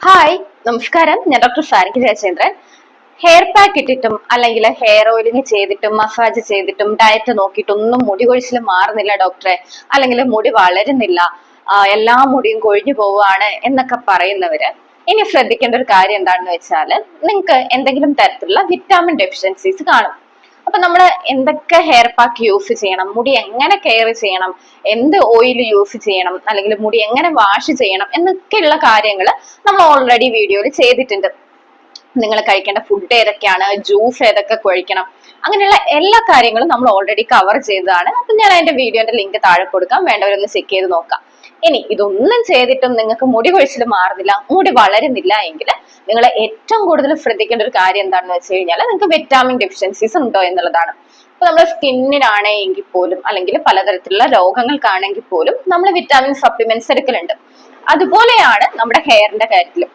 Hi, നമസ്കാരം. ഞാൻ doctor Sarika Jayachandran. Hair pack ഇട്ടിട്ടും അല്ലെങ്കിൽ ഹെയർ ഓയിലിംഗ് ചെയ്തിട്ടും മസാജ് ചെയ്തിട്ടും ഡയറ്റ് നോക്കിയിട്ടൊന്നും മുടി കൊഴിച്ചിൽ മാറുന്നില്ല ഡോക്ടറെ, അല്ലെങ്കിൽ മുടി വളരുന്നില്ല, എല്ലാ മുടിയും കൊഴിഞ്ഞു പോവുകയാണ് എന്നൊക്കെ പറയുന്നവര് ഇനി ശ്രദ്ധിക്കേണ്ട ഒരു കാര്യം എന്താണെന്ന് വെച്ചാൽ, നിങ്ങൾക്ക് എന്തെങ്കിലും തരത്തിലുള്ള വിറ്റാമിൻ ഡെഫിഷ്യൻസീസ് കാണും. അപ്പൊ നമ്മൾ എന്തൊക്കെ ഹെയർ പാക്ക് യൂസ് ചെയ്യണം, മുടി എങ്ങനെ കെയർ ചെയ്യണം, എന്ത് ഓയിൽ യൂസ് ചെയ്യണം, അല്ലെങ്കിൽ മുടി എങ്ങനെ വാഷ് ചെയ്യണം എന്നൊക്കെയുള്ള കാര്യങ്ങൾ നമ്മൾ ഓൾറെഡി വീഡിയോയിൽ ചെയ്തിട്ടുണ്ട്. നിങ്ങൾ കഴിക്കേണ്ട ഫുഡ് ഏതൊക്കെയാണ്, ജ്യൂസ് ഏതൊക്കെ കഴിക്കണം, അങ്ങനെയുള്ള എല്ലാ കാര്യങ്ങളും നമ്മൾ ഓൾറെഡി കവർ ചെയ്തതാണ്. അപ്പൊ ഞാൻ അതിന്റെ വീഡിയോന്റെ ലിങ്ക് താഴെ കൊടുക്കാം, വേണ്ടവരൊന്ന് ചെക്ക് ചെയ്ത് നോക്കാം. ഇനി ഇതൊന്നും ചെയ്തിട്ടും നിങ്ങൾക്ക് മുടി കൊഴിച്ചിൽ മാറുന്നില്ല, മുടി വളരുന്നില്ല എങ്കിൽ നിങ്ങൾ ഏറ്റവും കൂടുതൽ ശ്രദ്ധിക്കേണ്ട ഒരു കാര്യം എന്താണെന്ന് വെച്ച് കഴിഞ്ഞാൽ, നിങ്ങൾക്ക് വിറ്റാമിൻ ഡെഫിഷ്യൻസീസ് ഉണ്ടോ എന്നുള്ളതാണ്. ഇപ്പൊ നമ്മുടെ സ്കിന്നിനാണെങ്കിൽ പോലും അല്ലെങ്കിൽ പലതരത്തിലുള്ള രോഗങ്ങൾക്കാണെങ്കിൽ പോലും നമ്മൾ വിറ്റാമിൻ സപ്ലിമെന്റ്സ് എടുക്കലുണ്ട്. അതുപോലെയാണ് നമ്മുടെ ഹെയറിന്റെ കാര്യത്തിലും.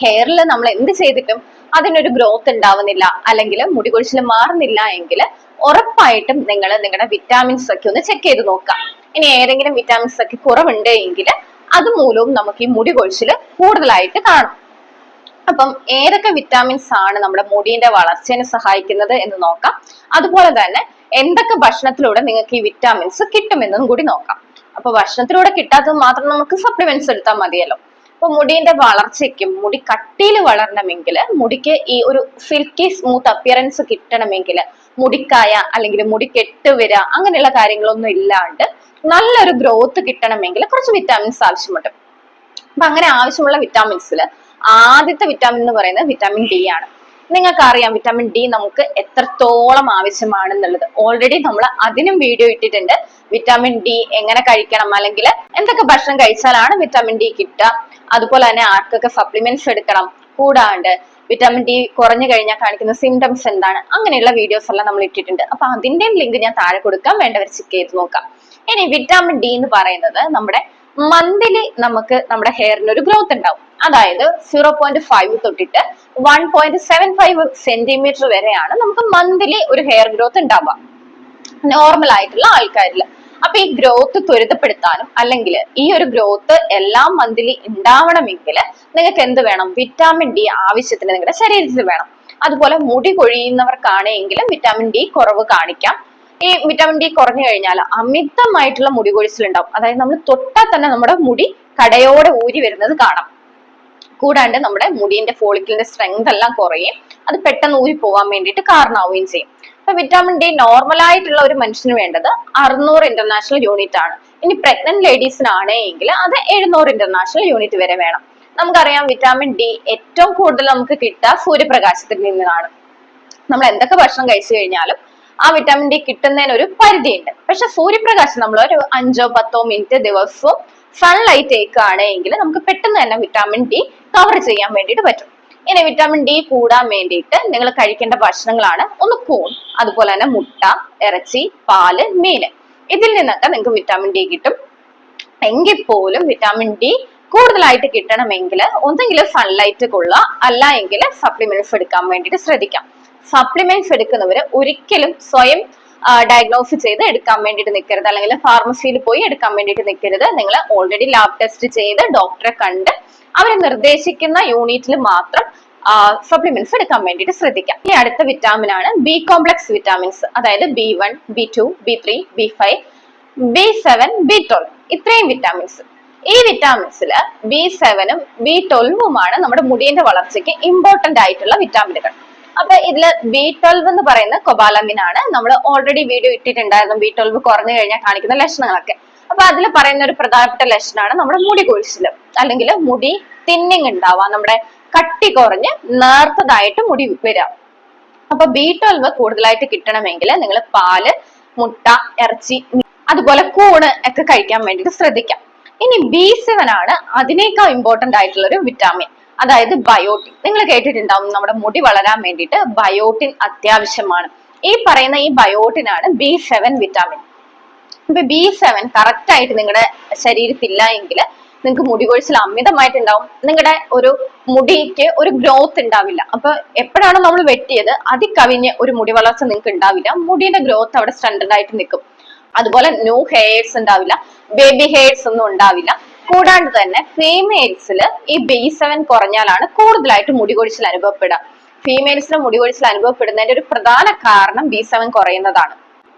ഹെയറിൽ നമ്മൾ എന്ത് ചെയ്തിട്ടും അതിനൊരു ഗ്രോത്ത് ഉണ്ടാവുന്നില്ല, അല്ലെങ്കിൽ മുടി കൊഴിച്ചിൽ മാറുന്നില്ല എങ്കിൽ ഉറപ്പായിട്ടും നിങ്ങൾ നിങ്ങളുടെ വിറ്റാമിൻസ് ഒക്കെ ഒന്ന് ചെക്ക് ചെയ്ത് നോക്കാം. ഇനി ഏതെങ്കിലും വിറ്റാമിൻസ് ഒക്കെ കുറവുണ്ട് എങ്കിൽ അതുമൂലവും നമുക്ക് ഈ മുടി കൊഴിച്ചിൽ കൂടുതലായിട്ട് കാണും. അപ്പം ഏതൊക്കെ വിറ്റാമിൻസ് ആണ് നമ്മുടെ മുടിയുടെ വളർച്ചയെ സഹായിക്കുന്നത് എന്ന് നോക്കാം. അതുപോലെ തന്നെ എന്തൊക്കെ ഭക്ഷണത്തിലൂടെ നിങ്ങൾക്ക് ഈ വിറ്റാമിൻസ് കിട്ടുമെന്നും കൂടി നോക്കാം. അപ്പൊ ഭക്ഷണത്തിലൂടെ കിട്ടാത്തത് മാത്രം നമുക്ക് സപ്ലിമെന്റ്സ് എടുത്താൽ മതിയല്ലോ. അപ്പൊ മുടിയുടെ വളർച്ചയ്ക്കും മുടി കട്ടിയിൽ വളരണമെങ്കിൽ, മുടിക്ക് ഈ ഒരു സിൽക്കി സ്മൂത്ത് അപ്പിയറൻസ് കിട്ടണമെങ്കിൽ, മുടിക്കായ അല്ലെങ്കിൽ മുടി കെട്ടുവരിക അങ്ങനെയുള്ള കാര്യങ്ങളൊന്നും ഇല്ലാണ്ട് നല്ലൊരു ഗ്രോത്ത് കിട്ടണമെങ്കിൽ കുറച്ച് വിറ്റാമിൻസ് ആവശ്യമുണ്ട്. അപ്പൊ അങ്ങനെ ആവശ്യമുള്ള വിറ്റാമിൻസിൽ ആദ്യത്തെ വിറ്റാമിൻ എന്ന് പറയുന്നത് വിറ്റാമിൻ ഡി ആണ്. നിങ്ങൾക്കറിയാം വിറ്റാമിൻ ഡി നമുക്ക് എത്രത്തോളം ആവശ്യമാണെന്നുള്ളത്. ഓൾറെഡി നമ്മൾ അതിനും വീഡിയോ ഇട്ടിട്ടുണ്ട്. വിറ്റാമിൻ ഡി എങ്ങനെ കഴിക്കണം, അല്ലെങ്കിൽ എന്തൊക്കെ ഭക്ഷണം കഴിച്ചാലാണ് വിറ്റാമിൻ ഡി കിട്ടുക, അതുപോലെ തന്നെ ആർക്കൊക്കെ സപ്ലിമെന്റ്സ് എടുക്കണം, കൂടാണ്ട് വിറ്റാമിൻ ഡി കുറഞ്ഞു കഴിഞ്ഞാൽ കാണിക്കുന്ന സിംറ്റംസ് എന്താണ്, അങ്ങനെയുള്ള വീഡിയോസ് എല്ലാം നമ്മൾ ഇട്ടിട്ടുണ്ട്. അപ്പൊ അതിന്റെയും ലിങ്ക് ഞാൻ താഴെ കൊടുക്കാം, വേണ്ടവർ ചെക്ക് ചെയ്ത് നോക്കാം. ഇനി വിറ്റാമിൻ ഡി എന്ന് പറയുന്നത് നമ്മുടെ മന്ത്ലി നമുക്ക് നമ്മുടെ ഹെയറിന് ഒരു ഗ്രോത്ത് ഉണ്ടാവും. അതായത് 0.5 തൊട്ടിട്ട് 1.75 സെന്റിമീറ്റർ വരെയാണ് നമുക്ക് മന്ത്ലി ഒരു ഹെയർ ഗ്രോത്ത് ഉണ്ടാവുക നോർമൽ ആയിട്ടുള്ള ആൾക്കാരിൽ. അപ്പൊ ഈ ഗ്രോത്ത് ത്വരിതപ്പെടുത്താനും അല്ലെങ്കിൽ ഈ ഒരു ഗ്രോത്ത് എല്ലാ മന്ത്ലി ഉണ്ടാവണമെങ്കിൽ നിങ്ങൾക്ക് എന്ത് വേണം, വിറ്റാമിൻ ഡി ആവശ്യത്തിന് നിങ്ങളുടെ ശരീരത്തിൽ വേണം. അതുപോലെ മുടി കൊഴിയുന്നവർക്കാണെങ്കിലും വിറ്റാമിൻ ഡി കുറവ് കാണിക്കാം. ഈ വിറ്റാമിൻ ഡി കുറഞ്ഞു കഴിഞ്ഞാൽ അമിതമായിട്ടുള്ള മുടി കൊഴിച്ചിൽ ഉണ്ടാവും. അതായത് നമ്മൾ തൊട്ടാൽ തന്നെ നമ്മുടെ മുടി കടയോടെ ഊരി വരുന്നത് കാണാം. കൂടാണ്ട് നമ്മുടെ മുടിന്റെ ഫോളിക്കിളിന്റെ സ്ട്രെങ്ത് എല്ലാം കുറയും, അത് പെട്ടെന്ന് ഊരി പോകാൻ വേണ്ടിയിട്ട് കാരണമാവുകയും ചെയ്യും. അപ്പൊ വിറ്റാമിൻ ഡി നോർമൽ ആയിട്ടുള്ള ഒരു മനുഷ്യന് വേണ്ടത് 600 ഇന്റർനാഷണൽ യൂണിറ്റ് ആണ്. ഇനി പ്രഗ്നന്റ് ലേഡീസിനാണെങ്കിൽ അത് 700 ഇന്റർനാഷണൽ യൂണിറ്റ് വരെ വേണം. നമുക്കറിയാം വിറ്റാമിൻ ഡി ഏറ്റവും കൂടുതൽ നമുക്ക് കിട്ടുക സൂര്യപ്രകാശത്തിൽ നിന്നാണ്. നമ്മൾ എന്തൊക്കെ ഭക്ഷണം കഴിച്ചു കഴിഞ്ഞാലും ആ വിറ്റാമിൻ ഡി കിട്ടുന്നതിന് ഒരു പരിധിയുണ്ട്. പക്ഷെ സൂര്യപ്രകാശം നമ്മൾ ഒരു 5-10 മിനിറ്റ് ദിവസവും സൺലൈറ്റ് ഏൽക്കുകയാണെങ്കിൽ നമുക്ക് പെട്ടെന്ന് തന്നെ വിറ്റാമിൻ ഡി കവർ ചെയ്യാൻ വേണ്ടിയിട്ട് പറ്റും. ഇനി വിറ്റാമിൻ ഡി കൂടാൻ വേണ്ടിയിട്ട് നിങ്ങൾ കഴിക്കേണ്ട ഭക്ഷണങ്ങളാണ് ഒന്ന് കൂൺ, അതുപോലെ തന്നെ മുട്ട, ഇറച്ചി, പാല്, മീന്. ഇതിൽ നിന്നൊക്കെ നിങ്ങൾക്ക് വിറ്റാമിൻ ഡി കിട്ടും. എങ്കിൽ പോലും വിറ്റാമിൻ ഡി കൂടുതലായിട്ട് കിട്ടണമെങ്കിൽ ഒന്നെങ്കിൽ സൺലൈറ്റ് കൊള്ളുക, അല്ല എങ്കിൽ സപ്ലിമെന്റ്സ് എടുക്കാൻ വേണ്ടിയിട്ട് ശ്രദ്ധിക്കാം. സപ്ലിമെന്റ്സ് എടുക്കുന്നവര് ഒരിക്കലും സ്വയം ഡയഗ്നോസ് ചെയ്ത് എടുക്കാൻ വേണ്ടിയിട്ട് നിൽക്കരുത്, അല്ലെങ്കിൽ ഫാർമസിയിൽ പോയി എടുക്കാൻ വേണ്ടിയിട്ട് നിൽക്കരുത്. നിങ്ങൾ ഓൾറെഡി ലാബ് ടെസ്റ്റ് ചെയ്ത് ഡോക്ടറെ കണ്ട് അവർ നിർദ്ദേശിക്കുന്ന യൂണിറ്റിൽ മാത്രം സപ്ലിമെന്റ്സ് എടുക്കാൻ വേണ്ടിയിട്ട് ശ്രദ്ധിക്കാം. ഈ അടുത്ത വിറ്റാമിൻ ആണ് ബി കോംപ്ലക്സ് വിറ്റാമിൻസ്, അതായത് B1, B2, B3, B5, B7, B12 ഇത്രയും വിറ്റാമിൻസ്. ഈ വിറ്റാമിൻസിൽ B7ഉം B12ഉമാണ് നമ്മുടെ മുടിയുടെ വളർച്ചയ്ക്ക് ഇമ്പോർട്ടന്റ് ആയിട്ടുള്ള വിറ്റാമിനുകൾ. അപ്പൊ ഇതില് B12 എന്ന് പറയുന്ന കൊബാലമിൻ ആണ്. നമ്മൾ ഓൾറെഡി വീഡിയോ ഇട്ടിട്ടുണ്ടായിരുന്നു B12 കുറഞ്ഞു കഴിഞ്ഞാൽ കാണിക്കുന്ന ലക്ഷണങ്ങളൊക്കെ. അപ്പൊ അതിൽ പറയുന്ന ഒരു പ്രധാനപ്പെട്ട ലക്ഷണമാണ് നമ്മുടെ മുടി കൊഴിച്ചില്, അല്ലെങ്കിൽ മുടി തിന്നിങ് ഉണ്ടാവുക, നമ്മുടെ കട്ടി കുറഞ്ഞ് നേർത്തതായിട്ട് മുടി വരാം. അപ്പൊ B12 കൂടുതലായിട്ട് കിട്ടണമെങ്കിൽ നിങ്ങൾ പാല്, മുട്ട, ഇറച്ചി, അതുപോലെ കൂണ് ഒക്കെ കഴിക്കാൻ വേണ്ടിയിട്ട് ശ്രദ്ധിക്കാം. ഇനി B7 ആണ് അതിനേക്കാൾ ഇമ്പോർട്ടന്റ് ആയിട്ടുള്ള ഒരു വിറ്റാമിൻ, അതായത് ബയോട്ടിൻ. നിങ്ങൾ കേട്ടിട്ടുണ്ടാവും നമ്മുടെ മുടി വളരാൻ വേണ്ടിയിട്ട് ബയോട്ടിൻ അത്യാവശ്യമാണ്. ഈ പറയുന്ന ഈ ബയോട്ടിൻ ആണ് B7 വിറ്റാമിൻ. അപ്പൊ B7 കറക്റ്റ് ആയിട്ട് നിങ്ങളുടെ ശരീരത്തില്ല എങ്കിൽ നിങ്ങൾക്ക് മുടി കൊഴിച്ചിൽ അമിതമായിട്ടുണ്ടാവും. നിങ്ങളുടെ ഒരു മുടിക്ക് ഒരു ഗ്രോത്ത് ഉണ്ടാവില്ല. അപ്പൊ എപ്പോഴാണ് നമ്മൾ വെട്ടിയത് അതികവിഞ്ഞ് ഒരു മുടി വളർച്ച നിങ്ങൾക്ക് ഉണ്ടാവില്ല. മുടിയുടെ ഗ്രോത്ത് അവിടെ സ്റ്റാൻഡേർഡ് ആയിട്ട് നിൽക്കും. അതുപോലെ ന്യൂ ഹെയർസ് ഉണ്ടാവില്ല, ബേബി ഹെയർസ് ഒന്നും ഉണ്ടാവില്ല. കൂടാണ്ട് തന്നെ ഫീമെയിൽസിൽ ഈ B7 കുറഞ്ഞാലാണ് കൂടുതലായിട്ട് മുടി കൊഴിച്ചിൽ അനുഭവപ്പെടുക. ഫീമെയിൽസിന് മുടി കൊഴിച്ചിൽ അനുഭവപ്പെടുന്നതിന്റെ ഒരു പ്രധാന കാരണം B7 കുറയുന്നതാണ്.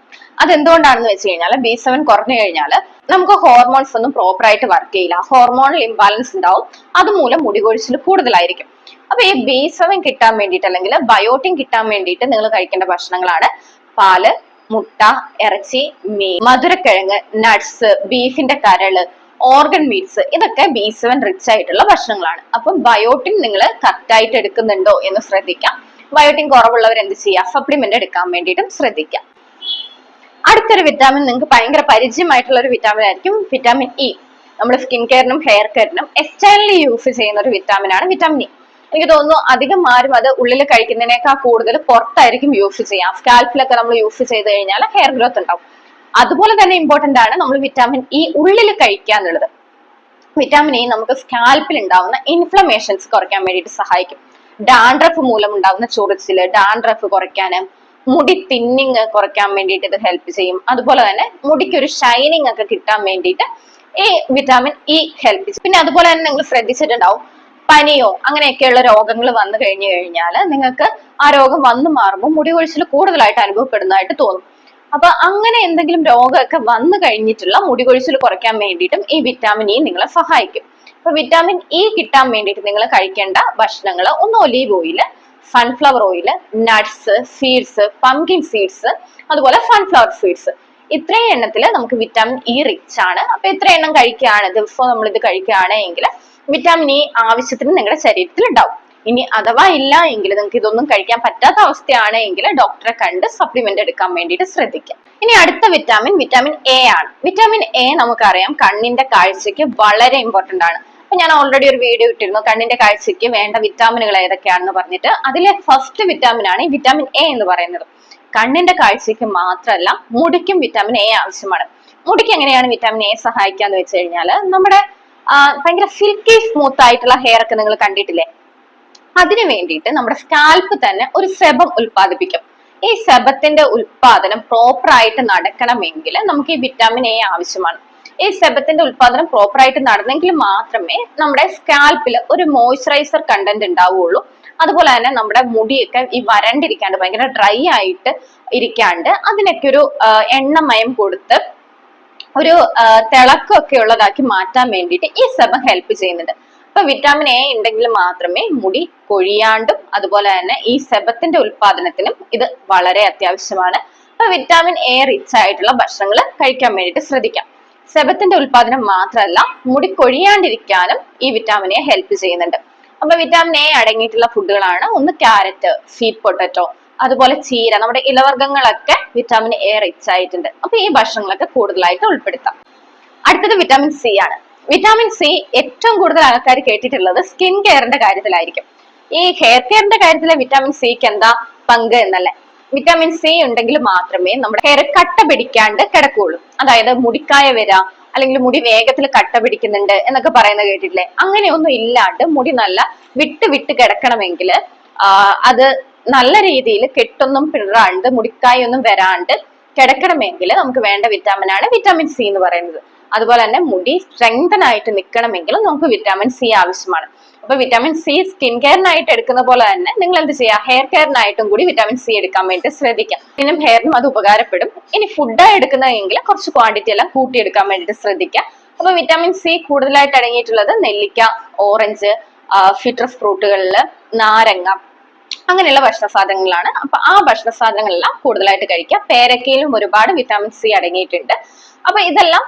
അതെന്തുകൊണ്ടാണെന്ന് വെച്ച് കഴിഞ്ഞാൽ B7 കുറഞ്ഞു കഴിഞ്ഞാൽ നമുക്ക് ഹോർമോൺസ് ഒന്നും പ്രോപ്പർ ആയിട്ട് വർക്ക് ചെയ്യില്ല, ഹോർമോണൽ ഇംബാലൻസ് ഉണ്ടാവും, അതുമൂലം മുടി കൊഴിച്ചിൽ കൂടുതലായിരിക്കും. അപ്പൊ ഈ B7 കിട്ടാൻ വേണ്ടിയിട്ട് അല്ലെങ്കിൽ ബയോട്ടിൻ കിട്ടാൻ വേണ്ടിയിട്ട് നിങ്ങൾ കഴിക്കേണ്ട ഭക്ഷണങ്ങളാണ് പാല്, മുട്ട, ഇറച്ചി, മീൻ, മധുരക്കിഴങ്ങ്, നട്ട്സ്, ബീഫിന്റെ കരള്, ഓർഗൻ മീറ്റ്സ്, ഇതൊക്കെ B7 റിച്ച് ആയിട്ടുള്ള ഭക്ഷണങ്ങളാണ്. അപ്പം ബയോട്ടിൻ നിങ്ങൾ കറക്റ്റ് ആയിട്ട് എടുക്കുന്നുണ്ടോ എന്ന് ശ്രദ്ധിക്കാം. ബയോട്ടിൻ കുറവുള്ളവർ എന്ത് ചെയ്യുക, സപ്ലിമെന്റ് എടുക്കാൻ വേണ്ടിയിട്ടും ശ്രദ്ധിക്കാം. അടുത്തൊരു വിറ്റാമിൻ നിങ്ങൾക്ക് ഭയങ്കര പരിചയമായിട്ടുള്ള ഒരു വിറ്റാമിൻ ആയിരിക്കും വിറ്റാമിൻ ഇ. നമ്മുടെ സ്കിൻ കെയറിനും ഹെയർ കെയറിനും എക്സ്റ്റേണലി യൂസ് ചെയ്യുന്ന ഒരു വിറ്റാമിൻ ആണ് വിറ്റാമിൻ ഇ. എനിക്ക് തോന്നുന്നു അധികം ആരും അത് ഉള്ളിൽ കഴിക്കുന്നതിനേക്കാൾ കൂടുതൽ പുറത്തായിരിക്കും യൂസ് ചെയ്യാം. സ്കാൽപ്പിലൊക്കെ നമ്മൾ യൂസ് ചെയ്ത് കഴിഞ്ഞാൽ ഹെയർ ഗ്രോത്ത് ഉണ്ടാവും. അതുപോലെ തന്നെ ഇമ്പോർട്ടന്റ് ആണ് നമ്മൾ വിറ്റാമിൻ ഇ ഉള്ളിൽ കഴിക്കുക എന്നുള്ളത്. വിറ്റാമിൻ ഇ നമുക്ക് സ്കാൽപ്പിൽ ഉണ്ടാവുന്ന ഇൻഫ്ലമേഷൻസ് കുറയ്ക്കാൻ വേണ്ടിയിട്ട് സഹായിക്കും. ഡാൻഡ്രഫ് മൂലം ഉണ്ടാവുന്ന ചൊറിച്ചില്, ഡാൻഡ്രഫ് കുറയ്ക്കാനും മുടി തിന്നിങ് കുറയ്ക്കാൻ വേണ്ടിയിട്ട് ഇത് ഹെൽപ്പ് ചെയ്യും. അതുപോലെ തന്നെ മുടിക്ക് ഒരു ഷൈനിങ് ഒക്കെ കിട്ടാൻ വേണ്ടിയിട്ട് ഈ വിറ്റാമിൻ ഇ ഹെൽപ്പ് ചെയ്യും. പിന്നെ അതുപോലെ തന്നെ നിങ്ങൾ ശ്രദ്ധിച്ചിട്ടുണ്ടാവും, പനിയോ അങ്ങനെയൊക്കെയുള്ള രോഗങ്ങൾ വന്നു കഴിഞ്ഞു കഴിഞ്ഞാൽ നിങ്ങൾക്ക് ആ രോഗം വന്നു മാറുമ്പോൾ മുടി കൊഴിച്ചിൽ കൂടുതലായിട്ട് അനുഭവപ്പെടുന്നതായിട്ട് തോന്നും. അപ്പൊ അങ്ങനെ എന്തെങ്കിലും രോഗമൊക്കെ വന്നു കഴിഞ്ഞിട്ടുള്ള മുടി കൊഴിച്ചിൽ കുറയ്ക്കാൻ വേണ്ടിയിട്ടും ഈ വിറ്റാമിൻ ഇ നിങ്ങളെ സഹായിക്കും. അപ്പൊ വിറ്റാമിൻ ഇ കിട്ടാൻ വേണ്ടിയിട്ട് നിങ്ങൾ കഴിക്കേണ്ട ഭക്ഷണങ്ങൾ ഒന്ന് olive oil, sunflower oil, nuts, seeds, pumpkin seeds, അതുപോലെ സൺഫ്ലവർ സീഡ്സ്. ഇത്രയും എണ്ണത്തിൽ നമുക്ക് വിറ്റാമിൻ ഇ റിച്ച് ആണ്. അപ്പൊ ഇത്ര എണ്ണം കഴിക്കുകയാണ്, ദിവസവും നമ്മൾ ഇത് കഴിക്കുകയാണെങ്കിൽ വിറ്റാമിൻ ഇ ആവശ്യത്തിന് നിങ്ങളുടെ ശരീരത്തിൽ ഉണ്ടാവും. ഇനി അഥവാ ഇല്ല എങ്കിൽ നിങ്ങൾക്ക് ഇതൊന്നും കഴിക്കാൻ പറ്റാത്ത അവസ്ഥയാണ് എങ്കിൽ ഡോക്ടറെ കണ്ട് സപ്ലിമെന്റ് എടുക്കാൻ വേണ്ടിയിട്ട് ശ്രദ്ധിക്കാം. ഇനി അടുത്ത വിറ്റാമിൻ എ ആണ്. വിറ്റാമിൻ എ നമുക്കറിയാം കണ്ണിന്റെ കാഴ്ചയ്ക്ക് വളരെ ഇമ്പോർട്ടന്റ് ആണ്. അപ്പൊ ഞാൻ ഓൾറെഡി ഒരു വീഡിയോ ഇട്ടിരുന്നു കണ്ണിന്റെ കാഴ്ചയ്ക്ക് വേണ്ട വിറ്റാമിനുകൾ ഏതൊക്കെയാണെന്ന് പറഞ്ഞിട്ട്. അതിലെ ഫസ്റ്റ് വിറ്റാമിൻ ആണ് ഈ വിറ്റാമിൻ എ എന്ന് പറയുന്നത്. കണ്ണിന്റെ കാഴ്ചയ്ക്ക് മാത്രമല്ല മുടിക്കും വിറ്റാമിൻ എ ആവശ്യമാണ്. മുടിക്ക് എങ്ങനെയാണ് വിറ്റാമിൻ എ സഹായിക്കാന്ന് വെച്ച് കഴിഞ്ഞാൽ നമ്മുടെ ഭയങ്കര സിൽക്കി സ്മൂത്ത് ആയിട്ടുള്ള ഹെയർ ഒക്കെ നിങ്ങൾ കണ്ടിട്ടില്ലേ, അതിനു വേണ്ടിയിട്ട് നമ്മുടെ സ്കാൽപ്പ് തന്നെ ഒരു സെബം ഉൽപ്പാദിപ്പിക്കും. ഈ സെബത്തിന്റെ ഉൽപാദനം പ്രോപ്പർ ആയിട്ട് നടക്കണമെങ്കിൽ നമുക്ക് ഈ വിറ്റാമിൻ എ ആവശ്യമാണ്. ഈ സെബത്തിന്റെ ഉൽപാദനം പ്രോപ്പർ ആയിട്ട് നടന്നെങ്കിൽ മാത്രമേ നമ്മുടെ സ്കാൽപ്പിൽ ഒരു മോയ്സ്ചറൈസർ കണ്ടന്റ് ഉണ്ടാവുകയുള്ളൂ. അതുപോലെ തന്നെ നമ്മുടെ മുടിയൊക്കെ ഈ വരണ്ടിരിക്കാണ്ട് ഭയങ്കര ഡ്രൈ ആയിട്ട് ഇരിക്കാണ്ട് അതിനൊക്കെ ഒരു എണ്ണമയം കൊടുത്ത് ഒരു തിളക്കമൊക്കെ ഉള്ളതാക്കി മാറ്റാൻ വേണ്ടിയിട്ട് ഈ സെബം ഹെൽപ്പ് ചെയ്യുന്നുണ്ട്. അപ്പൊ വിറ്റാമിൻ എ ഉണ്ടെങ്കിൽ മാത്രമേ മുടി കൊഴിയാണ്ടും അതുപോലെ തന്നെ ഈ സെബത്തിന്റെ ഉൽപാദനത്തിനും ഇത് വളരെ അത്യാവശ്യമാണ്. അപ്പൊ വിറ്റാമിൻ എ റിച്ച് ആയിട്ടുള്ള ഭക്ഷണങ്ങൾ കഴിക്കാൻ വേണ്ടിയിട്ട് ശ്രദ്ധിക്കാം. സെബത്തിന്റെ ഉൽപാദനം മാത്രമല്ല മുടി കൊഴിയാണ്ടിരിക്കാനും ഈ വിറ്റാമിൻ എ ഹെൽപ്പ് ചെയ്യുന്നുണ്ട്. അപ്പൊ വിറ്റാമിൻ എ അടങ്ങിയിട്ടുള്ള ഫുഡുകളാണ് ഒന്ന് ക്യാരറ്റ്, സ്വീറ്റ് പൊട്ടറ്റോ, അതുപോലെ ചീര, നമ്മുടെ ഇലവർഗ്ഗങ്ങളൊക്കെ വിറ്റാമിൻ എ റിച്ച് ആയിട്ടുണ്ട്. അപ്പൊ ഈ ഭക്ഷണങ്ങളൊക്കെ കൂടുതലായിട്ട് ഉൾപ്പെടുത്താം. അടുത്തത് വിറ്റാമിൻ സി ആണ്. വിറ്റാമിൻ സി ഏറ്റവും കൂടുതൽ ആൾക്കാർ കേട്ടിട്ടുള്ളത് സ്കിൻ കെയറിന്റെ കാര്യത്തിലായിരിക്കും. ഈ ഹെയർ കെയറിന്റെ കാര്യത്തിലെ വിറ്റാമിൻ സിക്ക് എന്താ പങ്ക് എന്നല്ലേ. വിറ്റാമിൻ സി ഉണ്ടെങ്കിൽ മാത്രമേ നമ്മുടെ ഹെയർ കട്ട പിടിക്കാണ്ട് കിടക്കുകയുള്ളൂ. അതായത് മുടിക്കായ വരാ അല്ലെങ്കിൽ മുടി വേഗത്തിൽ കട്ട പിടിക്കുന്നുണ്ട് എന്നൊക്കെ പറയുന്നത് കേട്ടിട്ടില്ലേ. അങ്ങനെയൊന്നും ഇല്ലാണ്ട് മുടി നല്ല വിട്ട് വിട്ട് കിടക്കണമെങ്കിൽ അത് നല്ല രീതിയിൽ കെട്ടൊന്നും പിഴറാണ്ട് മുടിക്കായൊന്നും വരാണ്ട് കിടക്കണമെങ്കിൽ നമുക്ക് വേണ്ട വിറ്റാമിൻ ആണ് വിറ്റാമിൻ സി എന്ന് പറയുന്നത്. അതുപോലെ തന്നെ മുടി സ്ട്രെങ്തൻ ആയിട്ട് നിൽക്കണമെങ്കിൽ നമുക്ക് വിറ്റാമിൻ സി ആവശ്യമാണ്. അപ്പൊ വിറ്റാമിൻ സി സ്കിൻ കെയറിനായിട്ട് എടുക്കുന്ന പോലെ തന്നെ നിങ്ങൾ എന്ത് ചെയ്യുക, ഹെയർ കെയറിനായിട്ടും കൂടി വിറ്റാമിൻ സി എടുക്കാൻ വേണ്ടി ശ്രദ്ധിക്കാം. പിന്നെ ഹെയറിനും അത് ഉപകാരപ്പെടും. ഇനി ഫുഡായി എടുക്കുന്നതെങ്കിൽ കുറച്ച് ക്വാണ്ടിറ്റി എല്ലാം കൂട്ടിയെടുക്കാൻ വേണ്ടിയിട്ട് ശ്രദ്ധിക്കാം. അപ്പൊ വിറ്റാമിൻ സി കൂടുതലായിട്ട് അടങ്ങിയിട്ടുള്ളത് നെല്ലിക്ക, ഓറഞ്ച്, സിട്രസ് ഫ്രൂട്ടുകളില്, നാരങ്ങ, അങ്ങനെയുള്ള ഭക്ഷണ സാധനങ്ങളാണ്. അപ്പൊ ആ ഭക്ഷണ സാധനങ്ങളെല്ലാം കൂടുതലായിട്ട് കഴിക്കാം. പേരക്കയിലും ഒരുപാട് വിറ്റാമിൻ സി അടങ്ങിയിട്ടുണ്ട്. അപ്പൊ ഇതെല്ലാം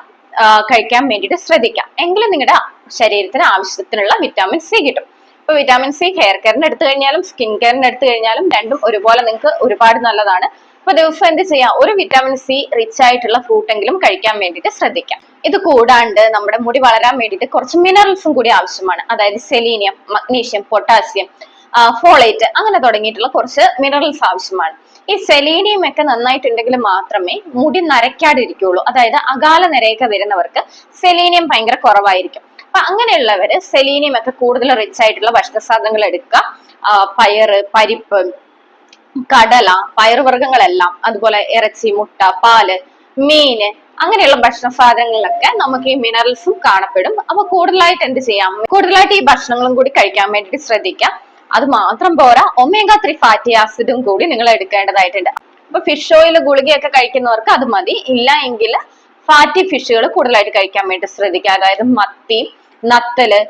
കഴിക്കാൻ വേണ്ടിയിട്ട് ശ്രദ്ധിക്കാം. എങ്കിലും നിങ്ങളുടെ ശരീരത്തിന് ആവശ്യത്തിനുള്ള വിറ്റാമിൻ സി കിട്ടും. ഇപ്പൊ വിറ്റാമിൻ സി ഹെയർ കെയറിന് എടുത്തു കഴിഞ്ഞാലും സ്കിൻ കെയറിന് എടുത്തു കഴിഞ്ഞാലും രണ്ടും ഒരുപോലെ നിങ്ങൾക്ക് ഒരുപാട് നല്ലതാണ്. അപ്പൊ ദിവസം എന്ത് ചെയ്യാം, ഒരു വിറ്റാമിൻ സി റിച്ച് ആയിട്ടുള്ള ഫ്രൂട്ട് എങ്കിലും കഴിക്കാൻ വേണ്ടിയിട്ട് ശ്രദ്ധിക്കാം. ഇത് കൂടാണ്ട് നമ്മുടെ മുടി വളരാൻ വേണ്ടിയിട്ട് കുറച്ച് മിനറൽസും കൂടി ആവശ്യമാണ്. അതായത് സെലീനിയം, മഗ്നീഷ്യം, പൊട്ടാസ്യം, ഫോളേറ്റ്, അങ്ങനെ തുടങ്ങിയിട്ടുള്ള കുറച്ച് മിനറൽസ് ആവശ്യമാണ്. ഈ സെലീനിയം ഒക്കെ നന്നായിട്ടുണ്ടെങ്കിൽ മാത്രമേ മുടി നരയ്ക്കാതിരിക്കുള്ളൂ. അതായത് അകാല നരയൊക്കെ വരുന്നവർക്ക് സെലീനിയം ഭയങ്കര കുറവായിരിക്കും. അപ്പൊ അങ്ങനെയുള്ളവര് സെലീനിയം ഒക്കെ കൂടുതൽ റിച്ച് ആയിട്ടുള്ള ഭക്ഷണ സാധനങ്ങൾ എടുക്കുക. പയറ്, പരിപ്പ്, കടല, പയറുവർഗ്ഗങ്ങളെല്ലാം, അതുപോലെ ഇറച്ചി, മുട്ട, പാല്, മീന്, അങ്ങനെയുള്ള ഭക്ഷണ സാധനങ്ങളിലൊക്കെ നമുക്ക് ഈ മിനറൽസും കാണപ്പെടും. അപ്പൊ കൂടുതലായിട്ട് എന്ത് ചെയ്യാം, കൂടുതലായിട്ട് ഈ ഭക്ഷണങ്ങളും കൂടി കഴിക്കാൻ വേണ്ടിയിട്ട് ശ്രദ്ധിക്കാം. അത് മാത്രം പോരാ, ഒമേഗ 3 ഫാറ്റി ആസിഡും കൂടി നിങ്ങൾ എടുക്കേണ്ടതായിട്ടുണ്ട്. അപ്പൊ ഫിഷ് ഓയിൽ ഗുളികയൊക്കെ കഴിക്കുന്നവർക്ക് അത് മതി. ഇല്ല എങ്കിൽ ഫാറ്റി ഫിഷുകൾ കൂടുതലായിട്ട് കഴിക്കാൻ വേണ്ടി ശ്രദ്ധിക്കുക. അതായത് മത്തി, നത്തല്,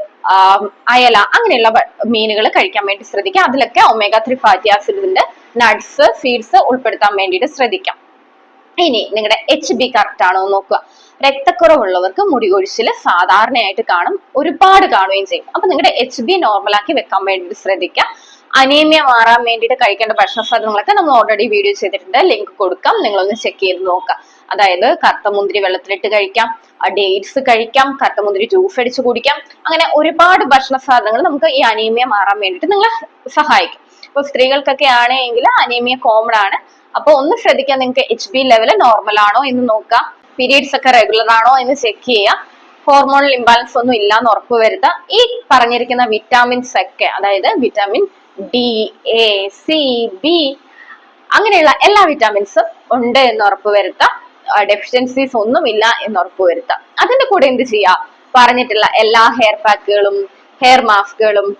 അയല അങ്ങനെയുള്ള മീനുകൾ കഴിക്കാൻ വേണ്ടി ശ്രദ്ധിക്കുക. അതിലൊക്കെ ഒമേഗ 3 ഫാറ്റി ആസിഡ് ഉണ്ട്. നട്ട്സ്, സീഡ്സ് ഉൾപ്പെടുത്താൻ വേണ്ടിയിട്ട് ശ്രദ്ധിക്കാം. ഇനി നിങ്ങളുടെ HB കറക്റ്റ് ആണോ നോക്കുക. രക്തക്കുറവുള്ളവർക്ക് മുടി കൊഴിച്ചിൽ സാധാരണയായിട്ട് കാണും, ഒരുപാട് കാണുകയും ചെയ്യും. അപ്പൊ നിങ്ങളുടെ HB നോർമലാക്കി വെക്കാൻ വേണ്ടി ശ്രദ്ധിക്കുക. അനീമിയ മാറാൻ വേണ്ടിയിട്ട് കഴിക്കേണ്ട ഭക്ഷണ സാധനങ്ങളൊക്കെ നമ്മൾ ഓൾറെഡി വീഡിയോ ചെയ്തിട്ടുണ്ട്, ലിങ്ക് കൊടുക്കാം, നിങ്ങളൊന്ന് ചെക്ക് ചെയ്ത് നോക്കാം. അതായത് കറുത്ത മുന്തിരി വെള്ളത്തിലിട്ട് കഴിക്കാം, ഡേറ്റ്സ് കഴിക്കാം, കറുത്ത മുന്തിരി ജ്യൂസ് അടിച്ച് കുടിക്കാം. അങ്ങനെ ഒരുപാട് ഭക്ഷണ സാധനങ്ങൾ നമുക്ക് ഈ അനീമിയ മാറാൻ വേണ്ടിയിട്ട് നിങ്ങളെ സഹായിക്കും. ഇപ്പൊ സ്ത്രീകൾക്കൊക്കെ ആണെങ്കിൽ അനീമിയ കോമൺ ആണ്. അപ്പൊ ഒന്ന് ശ്രദ്ധിക്കാം, നിങ്ങൾക്ക് HB ലെവല് നോർമൽ ആണോ എന്ന് നോക്കാം. പീരീഡ്സ് ഒക്കെ റെഗുലർ ആണോ എന്ന് ചെക്ക് ചെയ്യുക. ഹോർമോണൽ ഇംബാലൻസ് ഒന്നും ഇല്ലാന്ന് ഉറപ്പ് വരുത്തുക. ഈ പറഞ്ഞിരിക്കുന്ന വിറ്റാമിൻസ് ഒക്കെ, അതായത് vitamin D, A, C, B അങ്ങനെയുള്ള എല്ലാ വിറ്റാമിൻസും ഉണ്ട് എന്ന് ഉറപ്പ് വരുത്താം. ഡെഫിഷ്യൻസീസ് ഒന്നുമില്ല എന്ന് ഉറപ്പ് വരുത്താം. അതിന്റെ കൂടെ എന്ത് ചെയ്യാം, പറഞ്ഞിട്ടുള്ള എല്ലാ ഹെയർ പാക്കുകളും, ഹെയർ മാസ്കുകളും,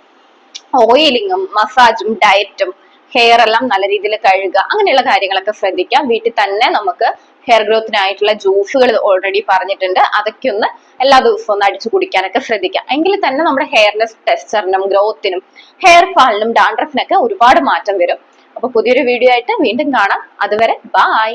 ഓയിലിങ്ങും, മസാജും, ഡയറ്റും, ഹെയർ എല്ലാം നല്ല രീതിയിൽ കഴുകുക, അങ്ങനെയുള്ള കാര്യങ്ങളൊക്കെ ശ്രദ്ധിക്കാം. വീട്ടിൽ തന്നെ നമുക്ക് ഹെയർ ഗ്രോത്തിനായിട്ടുള്ള ജ്യൂസുകൾ ഓൾറെഡി പറഞ്ഞിട്ടുണ്ട്, അതൊക്കെ ഒന്ന് എല്ലാ ദിവസവും ഒന്ന് അടിച്ചു കുടിക്കാനൊക്കെ ശ്രദ്ധിക്കാം. എങ്കിൽ തന്നെ നമ്മുടെ ഹെയറിന്റെ ടെക്സ്ചറിനും ഗ്രോത്തിനും ഹെയർ ഫാളിനും ഡാൻഡ്രഫിനൊക്കെ ഒരുപാട് മാറ്റം വരും. അപ്പൊ പുതിയൊരു വീഡിയോ ആയിട്ട് വീണ്ടും കാണാം. അതുവരെ ബൈ.